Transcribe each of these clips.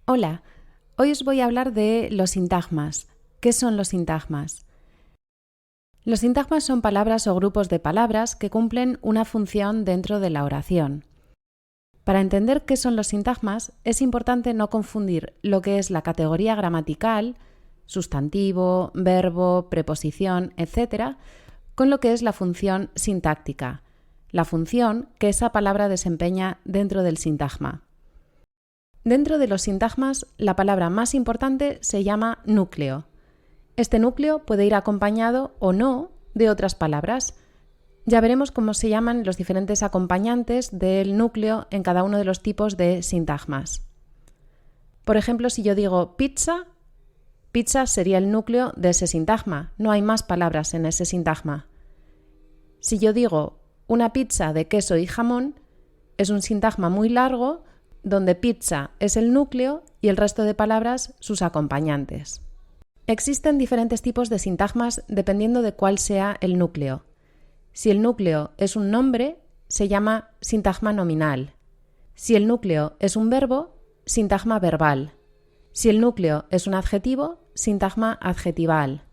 Hola, hoy os voy a hablar de los sintagmas. ¿Qué son los sintagmas? Los sintagmas son palabras o grupos de palabras que cumplen una función dentro de la oración. Para entender qué son los sintagmas, es importante no confundir lo que es la categoría gramatical, sustantivo, verbo, preposición, etc., con lo que es la función sintáctica, la función que esa palabra desempeña dentro del sintagma. Dentro de los sintagmas, la palabra más importante se llama núcleo. Este núcleo puede ir acompañado o no de otras palabras. Ya veremos cómo se llaman los diferentes acompañantes del núcleo en cada uno de los tipos de sintagmas. Por ejemplo, si yo digo pizza, pizza sería el núcleo de ese sintagma. No hay más palabras en ese sintagma. Si yo digo una pizza de queso y jamón, es un sintagma muy largo donde pizza es el núcleo y el resto de palabras sus acompañantes. Existen diferentes tipos de sintagmas dependiendo de cuál sea el núcleo. Si el núcleo es un nombre, se llama sintagma nominal. Si el núcleo es un verbo, sintagma verbal. Si el núcleo es un adjetivo, sintagma adjetival.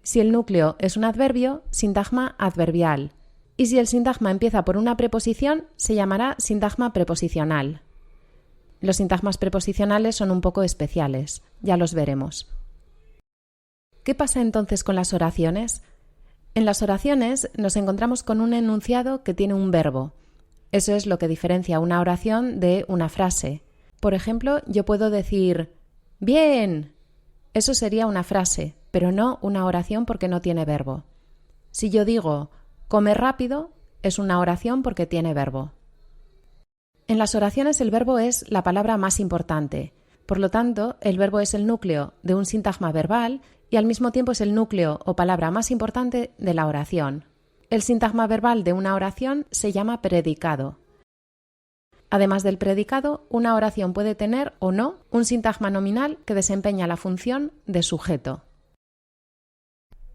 Si el núcleo es un adverbio, sintagma adverbial. Y si el sintagma empieza por una preposición, se llamará sintagma preposicional. Los sintagmas preposicionales son un poco especiales, ya los veremos. ¿Qué pasa entonces con las oraciones? En las oraciones nos encontramos con un enunciado que tiene un verbo. Eso es lo que diferencia una oración de una frase. Por ejemplo, yo puedo decir ¡bien! Eso sería una frase, pero no una oración porque no tiene verbo. Si yo digo come rápido, es una oración porque tiene verbo. En las oraciones el verbo es la palabra más importante. Por lo tanto, el verbo es el núcleo de un sintagma verbal y al mismo tiempo es el núcleo o palabra más importante de la oración. El sintagma verbal de una oración se llama predicado. Además del predicado, una oración puede tener o no un sintagma nominal que desempeña la función de sujeto.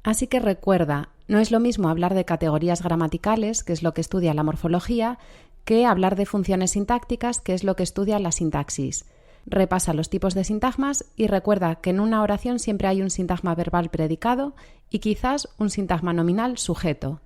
Así que recuerda, no es lo mismo hablar de categorías gramaticales, que es lo que estudia la morfología, que hablar de funciones sintácticas, que es lo que estudia la sintaxis. Repasa los tipos de sintagmas y recuerda que en una oración siempre hay un sintagma verbal predicado y quizás un sintagma nominal sujeto.